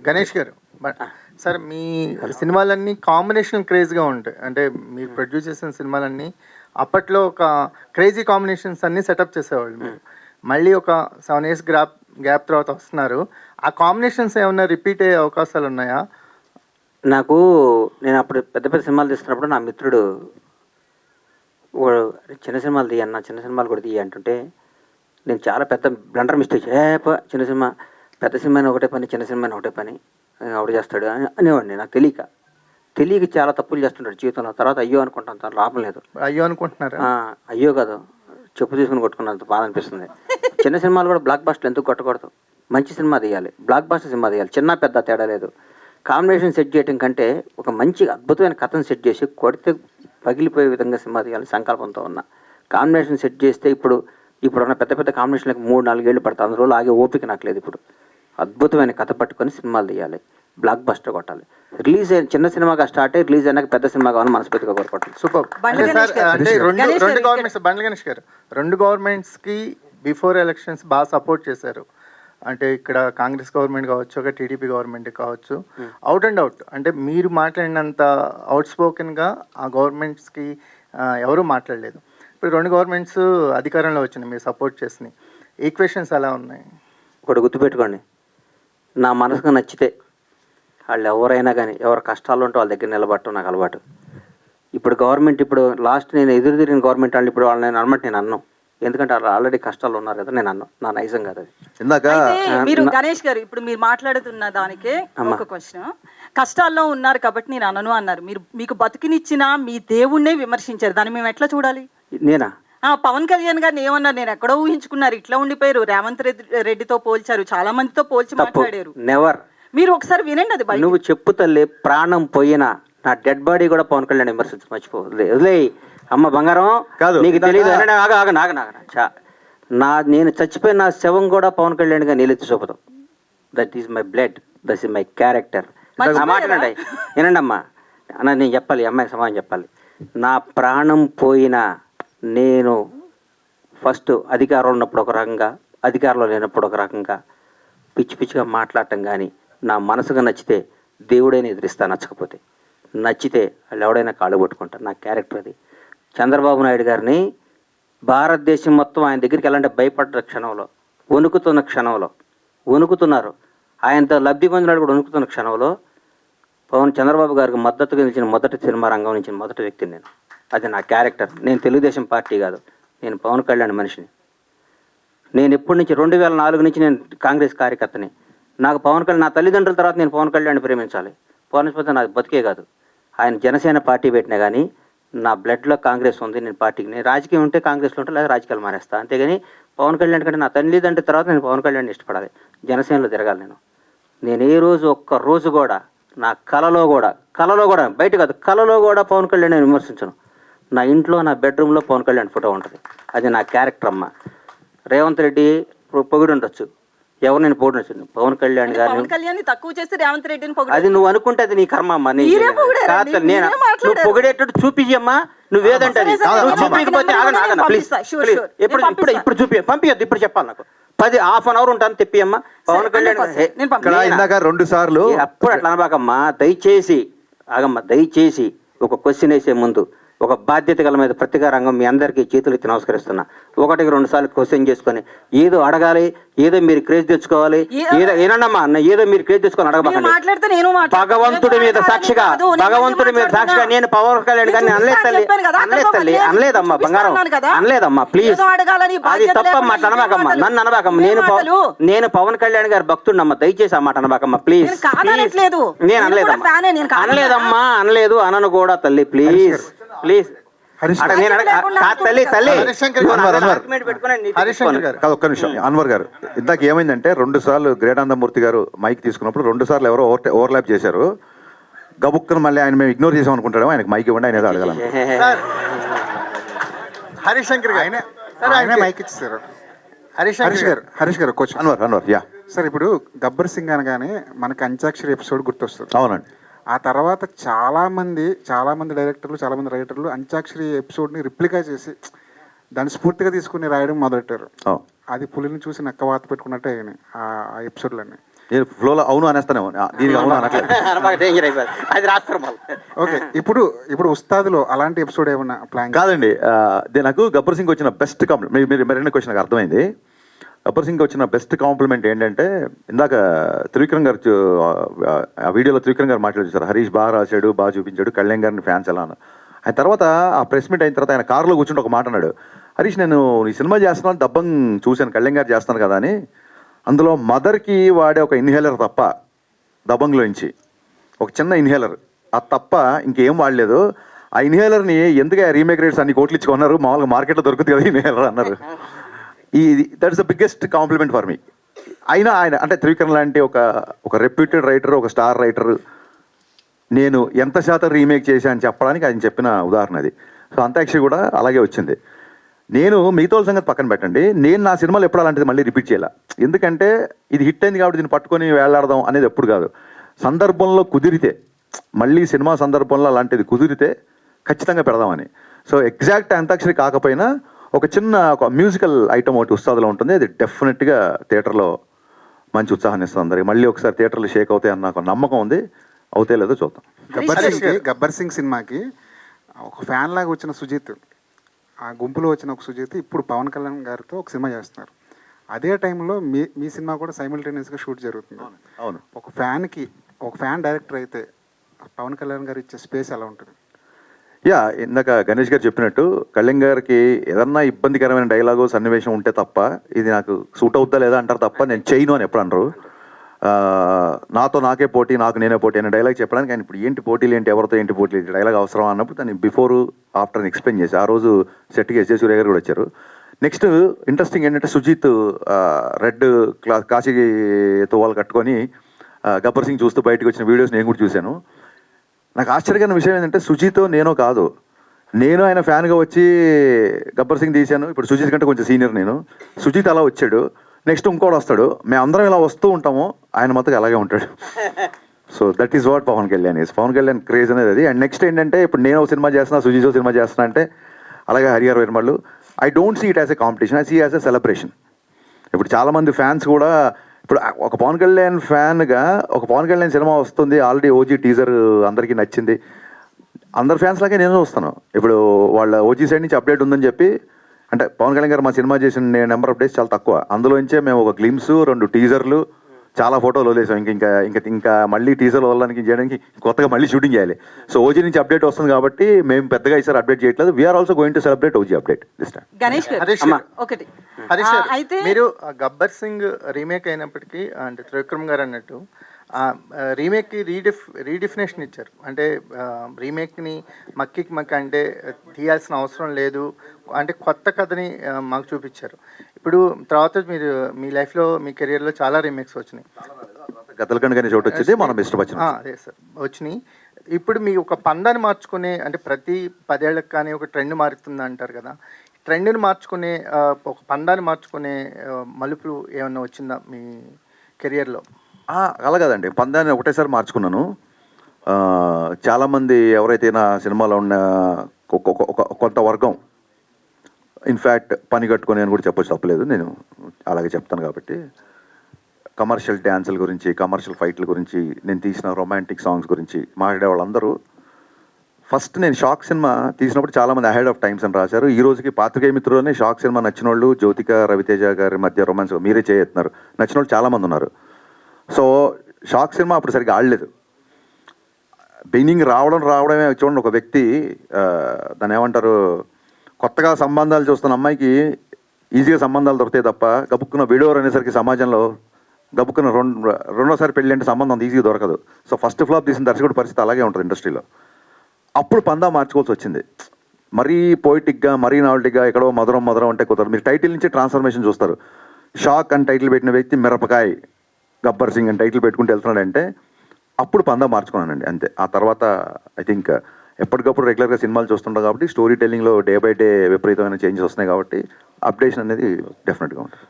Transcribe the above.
గణేష్ గారు, సార్ మీ సినిమాలన్నీ కాంబినేషన్ క్రేజ్గా ఉంటాయి. అంటే మీరు ప్రొడ్యూస్ చేసిన సినిమాలన్నీ అప్పట్లో ఒక క్రేజీ కాంబినేషన్స్ అన్నీ సెటప్ చేసేవాళ్ళు మీరు. మళ్ళీ ఒక 7 years గ్యాప్ తర్వాత వస్తున్నారు. ఆ కాంబినేషన్స్ ఏమన్నా రిపీట్ అయ్యే అవకాశాలు ఉన్నాయా? నేను అప్పుడు పెద్ద పెద్ద సినిమాలు తీస్తున్నప్పుడు నా మిత్రుడు చిన్న సినిమాలు తీయన్న, చిన్న సినిమాలు కూడా తీయ అంటుంటే నేను చాలా పెద్ద బ్లండర్ మిస్టేక్ చిన్న సినిమా, పెద్ద సినిమా ఒకటే పని, చిన్న సినిమా ఒకటే పని ఆవిడ చేస్తాడు అనేవాడిని. నాకు తెలియక చాలా తప్పులు చేస్తుంటాడు జీవితంలో. తర్వాత అయ్యో అనుకుంటాను, తను లాభం లేదు. అయ్యో అనుకుంటున్నారు? అయ్యో కాదు, చెప్పు తీసుకుని కొట్టుకున్నంత బాధ అనిపిస్తుంది. చిన్న సినిమాలు కూడా బ్లాక్ బాస్టర్ ఎందుకు కొట్టకూడదు? మంచి సినిమా తీయాలి, బ్లాక్ బాస్టర్ సినిమా తీయాలి, చిన్న పెద్ద తేడా లేదు. కాంబినేషన్ సెట్ చేయడం కంటే ఒక మంచి అద్భుతమైన కథను సెట్ చేసి కొడితే పగిలిపోయే విధంగా సినిమా తీయాలని సంకల్పంతో ఉన్నా. కాంబినేషన్ సెట్ చేస్తే ఇప్పుడున్న పెద్ద పెద్ద కాంబినేషన్లకు 3-4 ఏళ్ళు పడుతుంది. అందులో ఆగే ఓపిక నాకు లేదు. ఇప్పుడు అద్భుతమైన కథ పట్టుకొని సినిమాలు తీయాలి, బ్లాక్ బస్టర్ కొట్టాలి. రిలీజ్ అయిన చిన్న సినిమాగా స్టార్ట్ అయ్యి రిలీజ్ అయినాక పెద్ద సినిమా కావాలని మనస్ఫూర్తిగా కోరుకుంటాను. సూపర్. రెండు గవర్నమెంట్స్కి బిఫోర్ ఎలక్షన్స్ బాగా సపోర్ట్ చేశారు. అంటే ఇక్కడ కాంగ్రెస్ గవర్నమెంట్ కావచ్చు, ఒక టీడీపీ గవర్నమెంట్ కావచ్చు, అవుట్ అండ్ అవుట్ అంటే మీరు మాట్లాడినంత అవుట్ స్పోకెన్గా ఆ గవర్నమెంట్స్కి ఎవరూ మాట్లాడలేదు. ఇప్పుడు 2 గవర్నమెంట్స్ అధికారంలో వచ్చినాయి, మీరు సపోర్ట్ చేసినాయి. ఈక్వేషన్స్ ఎలా ఉన్నాయి? ఒకటి గుర్తుపెట్టుకోండి, నా మనసుకు నచ్చితే వాళ్ళు ఎవరైనా కానీ ఎవరు కష్టాలు ఉంటే వాళ్ళ దగ్గర నిలబడటం నాకు అలవాటు. ఇప్పుడు గవర్నమెంట్ లాస్ట్ నేను ఎదురు తిరిగిన గవర్నమెంట్ వాళ్ళు ఇప్పుడు వాళ్ళని అనమాట నేను అన్నాను. ఎందుకంటే వాళ్ళు ఆల్రెడీ కష్టాలు ఉన్నారు కదా, నేను అన్నాను. నా నైజం కాదు అది. మీరు గణేష్ గారు ఇప్పుడు మీరు మాట్లాడుతున్న దానికే ఒక క్వశ్చన్. కష్టాల్లో ఉన్నారు కాబట్టి నేను అనను అన్నారు. మీకు బతికినిచ్చిన మీ దేవుణ్ణే విమర్శించారు. దాన్ని మేము ఎట్లా చూడాలి? నేనా? పవన్ కళ్యాణ్ గారిని ఏమన్నారు? నేను ఎక్కడో ఊహించుకున్నారు, ఇట్లా ఉండిపోయారు. రేవంత్ రెడ్డితో పోల్చారు, చాలా మందితో పోల్చి మాట్లాడారు. నెవర్. మీరు ఒకసారి వినండి అది. నువ్వు చెప్పు తల్లి, ప్రాణం పోయినా నా డెడ్ బాడీ కూడా పవన్ కళ్యాణ్ విమర్శించి మర్చిపోలే. అమ్మ బంగారం కాదు, నీకు తెలియదు. నేను చచ్చిపోయిన నా శవం కూడా పవన్ కళ్యాణ్ గా నీళ్ళెత్తి చూపుతాం. That is my blood, that is my character. మాట్లాడండి, వినండి అమ్మా. అన్న నేను చెప్పాలి, అమ్మాయికి సమాధానం చెప్పాలి. నా ప్రాణం పోయినా నేను ఫస్ట్ అధికారంలో ఉన్నప్పుడు ఒక రకంగా, అధికారంలో లేనప్పుడు ఒక రకంగా పిచ్చి పిచ్చిగా మాట్లాడటం. కానీ నా మనసుగా నచ్చితే దేవుడైనా ఎదిరిస్తా, నచ్చకపోతే నచ్చితే వాళ్ళు ఎవడైనా కాళ్ళు పట్టుకుంటారు. నా క్యారెక్టర్ అది. చంద్రబాబు నాయుడు గారిని భారతదేశం మొత్తం ఆయన దగ్గరికి వెళ్ళాలంటే భయపడ్డ క్షణంలో, వణుకుతున్నారు. ఆయనతో లబ్ధి పొందినాడు కూడా వణుకుతున్న క్షణంలో చంద్రబాబు గారికి మద్దతుగా నిలిచిన మొదటి సినిమా రంగం నుంచి మొదటి వ్యక్తిని నేను. అది నా క్యారెక్టర్. నేను తెలుగుదేశం పార్టీ కాదు, నేను పవన్ కళ్యాణ్ మనిషిని. నేను ఎప్పటి నుంచి 2004 నుంచి నేను కాంగ్రెస్ కార్యకర్తని. నాకు పవన్ కళ్యాణ్, నా తల్లిదండ్రుల తర్వాత నేను పవన్ కళ్యాణ్ ప్రేమించాలి. పవన్ నాకు బతికే కాదు. ఆయన జనసేన పార్టీ పెట్టినా కానీ నా బ్లడ్లో కాంగ్రెస్ ఉంది. నేను పార్టీకి, నేను రాజకీయం ఉంటే కాంగ్రెస్లో ఉంటే లేదా రాజకీయాలు మానేస్తా. అంతేగాని పవన్ కళ్యాణ్ కంటే నా తల్లిదండ్రుల తర్వాత నేను పవన్ కళ్యాణ్ ఇష్టపడాలి, జనసేనలో తిరగాలి. నేను ఏ రోజు ఒక్క రోజు కూడా నా కలలో కూడా బయట కాదు, కలలో కూడా పవన్ కళ్యాణ్ నేను విమర్శించను. నా ఇంట్లో, నా బెడ్రూమ్లో పవన్ కళ్యాణ్ ఫోటో ఉంటుంది. అది నా క్యారెక్టర్ అమ్మ. రేవంత్ రెడ్డి పొగిడి ఉండొచ్చు, ఎవరు నేను పోటీ పవన్ కళ్యాణ్ గారిని తక్కువ చేసి రేవంత్ రెడ్డిని అది నువ్వు అనుకుంటే అది నీ కర్మ అమ్మా. నువ్వు పొగిడేటట్టు చూపించమ్మా. నువ్వేదంటే చూపించకపోతే ప్లీజ్ ఇప్పుడు పంపించద్దు. ఇప్పుడు చెప్పాలి నాకు 10-half an hour ఉంటాను, తెప్పియమ్మా. పవన్ కళ్యాణ్ ఇందాక 2 సార్లు అప్పుడు అట్లా అనబాకమ్మా. దయచేసి ఒక క్వశ్చన్ వేసే ముందు ఒక బాధ్యత గల మీద ప్రతిగా రంగం మీ అందరికీ చేతులు ఎత్తి నమస్కరిస్తున్నా. 1-2 సార్లు క్వశ్చన్ చేసుకొని ఏదో అడగాలి, ఏదో మీరు క్రేజ్ తెచ్చుకోవాలి, ఏనమ్మా అన్న ఏదో మీరు క్రేజ్ తెచ్చుకొని అడగబాకండి. భగవంతుడి మీద సాక్షిగా నేను పవన్ కళ్యాణ్ గారిని అనలేదమ్మా బంగారం, అనలేదమ్మా ప్లీజ్. అది తప్పమ్మా, అట్లా అనబాకమ్మా, నన్ను అనబాకమ్మా. నేను పవన్ కళ్యాణ్ గారి భక్తుడినమ్మా, దయచేసి అన్నమాట అనబాకమ్మా ప్లీజ్. నేను అనలేదమ్మా, అనలేదు, అనను కూడా తల్లి ప్లీజ్. ఒక్క నిమిషం అన్వర్ గారు, ఇందాక ఏమైందంటే 2 సార్లు గ్రేటానందమూర్తి గారు మైక్ తీసుకున్నప్పుడు 2 సార్లు ఎవరో ఓవర్లాప్ చేశారు. గబుక్కను మళ్ళీ ఆయన మేము ఇగ్నోర్ చేసాం అనుకుంటాడు. ఆయనకు మైక్ ఇవ్వండి, ఆయన ఏదో అడగలం. హరిశంకర్ గారు మైక్ ఇచ్చారు. హరీష్ గారు కోచ్ అన్వర్ యా సార్, ఇప్పుడు గబ్బర్ సింగ్ అనగానే మనకి అంత్యాక్షరి ఎపిసోడ్ గుర్తొస్తుంది. అవునండి. ఆ తర్వాత చాలా మంది డైరెక్టర్లు, చాలా మంది రైటర్లు అంత్యాక్షరి ఎపిసోడ్ని రిప్లికా చేసి దాన్ని స్ఫూర్తిగా తీసుకుని రాయడం మొదలెట్టారు. అది పులిని చూసి నక్క వాత పెట్టుకున్నట్టే ఆ ఎపిసోడ్లన్నీ. నేను ఫ్లోలో అవును అనేస్తానేమో, దీనికి అవును అనట్లేదు. బాగా డేంజర్ అయిపోయింది, అది రాస్తారు మళ్ళీ. ఓకే, ఇప్పుడు ఉస్తాద్లో అలాంటి ఎపిసోడ్ ఏమన్నా ప్లాన్? కాదండి, నాకు గబ్బర్ సింగ్ వచ్చిన బెస్ట్ కాంప్లిమెంట్, మీరు మరిన్న క్వశ్చన్ నాకు అర్థమైంది. గబ్బర్ సింగ్ వచ్చిన బెస్ట్ కాంప్లిమెంట్ ఏంటంటే, ఇందాక త్రివిక్రమ్ గారు ఆ వీడియోలో త్రివిక్రమ్ గారు మాట్లాడుతారు, హరీష్ బాగా రాశాడు, బాగా చూపించాడు, కళ్యాణ్ గారిని ఫ్యాన్స్ ఎలా అని. ఆయన తర్వాత ఆ ప్రెస్ మీట్ అయిన తర్వాత ఆయన కారులో కూర్చుంటే ఒక మాట అన్నాడు, హరీష్ నేను ఈ సినిమా చేస్తున్నాను, దబ్బంగ్ చూశాను, కళ్యాణ్ గారు చేస్తాను కదా అని, అందులో మదర్కి వాడే ఒక ఇన్హేలర్ తప్ప, దబంగ్లోంచి ఒక చిన్న ఇన్హేలర్, అది తప్ప ఇంకేం వాడలేదు. ఆ ఇన్హేలర్ని ఎందుకు రీమేక్ రేట్స్ అన్ని కోట్లు ఇచ్చుకున్నారు, మామూలుగా మార్కెట్లో దొరుకుతుంది కదా ఇన్హేలర్ అన్నారు. That is the biggest compliment for me. అయినా ఆయన అంటే త్రివిక్రమ్ లాంటి ఒక రెప్యూటెడ్ రైటర్, ఒక స్టార్ రైటర్, నేను ఎంత శాతం రీమేక్ చేశా అని చెప్పడానికి ఆయన చెప్పిన ఉదాహరణ అది. సో అంత్యాక్షరి కూడా అలాగే వచ్చింది. నేను మిగతా సంగతి పక్కన పెట్టండి, నేను నా సినిమాలు ఎప్పుడు అలాంటిది మళ్ళీ రిపీట్ చేయాల. ఎందుకంటే ఇది హిట్ అయింది కాబట్టి దీన్ని పట్టుకొని వేలాడదాం అనేది ఎప్పుడు కాదు. సందర్భంలో కుదిరితే, మళ్ళీ సినిమా సందర్భంలో అలాంటిది కుదిరితే ఖచ్చితంగా పెడదామని. సో ఎగ్జాక్ట్ అంత్యాక్షరి కాకపోయినా ఒక మ్యూజికల్ ఐటమ్ ఒకటి ఉస్తాదులో ఉంటుంది, అది డెఫినెట్గా థియేటర్లో మంచి ఉత్సాహాన్ని ఇస్తుంది అందరికి. మళ్ళీ ఒకసారి థియేటర్లు షేక్ అవుతాయి అన్న నాకు నమ్మకం ఉంది, అవుతే లేదో చూద్దాం. గబ్బర్ సింగ్ సినిమాకి ఒక ఫ్యాన్ లాగా వచ్చిన సుజిత్, ఆ గుంపులో వచ్చిన ఒక సుజిత్ ఇప్పుడు పవన్ కళ్యాణ్ గారితో ఒక సినిమా చేస్తున్నారు. అదే టైంలో మీ సినిమా కూడా సైమల్టేనియస్గా షూట్ జరుగుతుంది. అవును. ఒక ఫ్యాన్ డైరెక్టర్ అయితే పవన్ కళ్యాణ్ గారు ఇచ్చే స్పేస్ ఎలా ఉంటుంది? ఇందాక గణేష్ గారు చెప్పినట్టు, కళ్యాణ్ గారికి ఏదన్నా ఇబ్బందికరమైన డైలాగు సన్నివేశం ఉంటే తప్ప, ఇది నాకు సూట్ అవుతా లేదా అంటారు తప్ప, నేను చేయను అని ఎప్పుడు అనరు. నాతో నాకే పోటీ, నాకు నేనే పోటీ అనే డైలాగ్ చెప్పడానికి ఆయన ఇప్పుడు ఏంటి పోటీలు ఏంటి, ఎవరితో ఏంటి పోటీలు ఏంటి, డైలాగ్ అవసరం అన్నప్పుడు దాన్ని బిఫోర్ ఆఫ్టర్ అని ఎక్స్ప్లెయిన్ చేసి, ఆ రోజు సెట్కి ఎస్జే సూర్య గారు కూడా వచ్చారు. నెక్స్ట్ ఇంట్రెస్టింగ్ ఏంటంటే, సుజిత్ రెడ్ కాశీతో వాళ్ళు కట్టుకొని గబ్బర్ సింగ్ చూస్తూ బయటకు వచ్చిన వీడియోస్ నేను కూడా చూశాను. నాకు ఆశ్చర్యకరమైన విషయం ఏంటంటే, సుజిత్ నేను కాదు, నేను ఆయన ఫ్యాన్గా వచ్చి గబ్బర్ సింగ్ తీశాను. ఇప్పుడు సుజిత్ కంటే కొంచెం సీనియర్ నేను. సుజిత్ అలా వచ్చాడు, నెక్స్ట్ ఇంకోటి వస్తాడు, మేమందరం ఇలా వస్తూ ఉంటాము, ఆయన మొత్తం అలాగే ఉంటాడు. So that is what Pavan Kalyan is. Pavan Kalyan craze అనేది అది. అండ్ నెక్స్ట్ ఏంటంటే, ఇప్పుడు నేను ఒక సినిమా చేస్తున్నా, సుజిత్ సినిమా చేస్తున్నా అంటే, అలాగే Harihara Veeramallu, I don't see it as a competition, I see as a celebration. ఇప్పుడు చాలామంది ఫ్యాన్స్ కూడా, ఇప్పుడు ఒక పవన్ కళ్యాణ్ ఫ్యాన్గా ఒక పవన్ కళ్యాణ్ సినిమా వస్తుంది, ఆల్రెడీ ఓజీ టీజర్ అందరికీ నచ్చింది, అందరు ఫ్యాన్స్ లాగే నేను వస్తాను. ఇప్పుడు వాళ్ళ ఓజీ సైడ్ నుంచి అప్డేట్ ఉందని చెప్పి, అంటే పవన్ కళ్యాణ్ గారు మా సినిమా చేసిన నెంబర్ ఆఫ్ డేస్ చాలా తక్కువ, అందులోంచే మేము ఒక గ్లిమ్స్, 2 టీజర్లు, చాలా ఫోటోలు వదిలేసాం. ఇంకా మళ్ళీ టీజర్లు వదలడానికి చేయడానికి కొత్తగా మళ్ళీ షూటింగ్ చేయాలి. సో ఓజీ నుంచి అప్డేట్ వస్తుంది కాబట్టి మేము పెద్దగా ఈసారి అప్డేట్ చేయట్లేదు. We're also going to celebrate OG update this time. Ganesh గారు హరీష్ గారు, ఒకటి హరీష్ గారు, అయితే మీరు గబ్బర్ సింగ్ రీమేక్ అయినప్పటికీ, అంటే త్రివిక్రమ్ గారు అన్నట్టు రీమేక్కి రీడిఫినేషన్ ఇచ్చారు. అంటే రీమేక్ని మక్కి అంటే తీయాల్సిన అవసరం లేదు, అంటే కొత్త కథని మాకు చూపించారు. ఇప్పుడు తర్వాత మీరు మీ లైఫ్లో, మీ కెరియర్లో చాలా రీమేక్స్ వచ్చినాయి. గతలకండ కానీ చోటు వచ్చింది, మనం ఇష్టపచ్చిన అదే సార్ వచ్చినాయి. ఇప్పుడు మీ ఒక పందాన్ని మార్చుకునే, అంటే ప్రతి 10 ఏళ్ళకి కానీ ఒక ట్రెండ్ మారుతుంది అంటారు కదా, ట్రెండ్ని మార్చుకునే, ఒక పందాన్ని మార్చుకునే మలుపులు ఏమన్నా వచ్చిందా మీ కెరియర్లో? అలా కదండి, పందాన్ని ఒకటేసారి మార్చుకున్నాను. చాలామంది ఎవరైతే నా సినిమాలో ఉన్న కొంత వర్గం, ఇన్ఫ్యాక్ట్ పని కట్టుకొని అని కూడా చెప్పొచ్చు, తప్పలేదు, నేను అలాగే చెప్తాను కాబట్టి, కమర్షియల్ డ్యాన్సుల గురించి, కమర్షియల్ ఫైట్ల గురించి, నేను తీసిన రొమాంటిక్ సాంగ్స్ గురించి మాట్లాడే వాళ్ళందరూ, ఫస్ట్ నేను షాక్ సినిమా తీసినప్పుడు చాలామంది అహెడ్ ఆఫ్ టైమ్స్ అని రాశారు. ఈ రోజుకి పాత్రికేయ మిత్రులోనే షాక్ సినిమా నచ్చిన వాళ్ళు, జ్యోతిక రవితేజ గారి మధ్య రొమాన్స్ మీరే చేస్తున్నారు, నచ్చిన వాళ్ళు చాలామంది ఉన్నారు. సో షాక్ సినిమా అప్పుడు సరిగ్గా ఆడలేదు. బిగినింగ్ రావడమే చూడండి, ఒక వ్యక్తి దాన్ని ఏమంటారు, కొత్తగా సంబంధాలు చూస్తున్న అమ్మాయికి ఈజీగా సంబంధాలు దొరుకుతాయి తప్ప, గబుక్కున్న వీడియోర్ అనేసరికి సమాజంలో గబుక్కున్న రెండోసారి పెళ్ళి అంటే సంబంధం ఈజీగా దొరకదు. సో ఫస్ట్ ఫ్లాప్ తీసిన దర్శకుడి పరిస్థితి అలాగే ఉంటుంది ఇండస్ట్రీలో. అప్పుడు పందా మార్చుకోవాల్సి వచ్చింది. మరీ పోయిటిక్గా, మరీ నావల్టీగా, ఎక్కడో మధురం అంటే కుదరదు. మీరు టైటిల్ నుంచి ట్రాన్స్ఫర్మేషన్ చూస్తారు. షాక్ అని టైటిల్ పెట్టిన వ్యక్తి మిరపకాయ్ గబ్బర్ సింగ్ అని టైటిల్ పెట్టుకుంటూ వెళ్తున్నాడంటే అప్పుడు పందా మార్చుకున్నానండి, అంతే. ఆ తర్వాత ఐ థింక్ ఎప్పటికప్పుడు రెగ్యులర్గా సినిమాలు చూస్తుంటాం కాబట్టి, స్టోరీ టెల్లింగ్లో డే బై డే విపరీతమైన చేంజెస్ వస్తున్నాయి కాబట్టి అప్డేషన్ అనేది డెఫినెట్గా ఉంటుంది.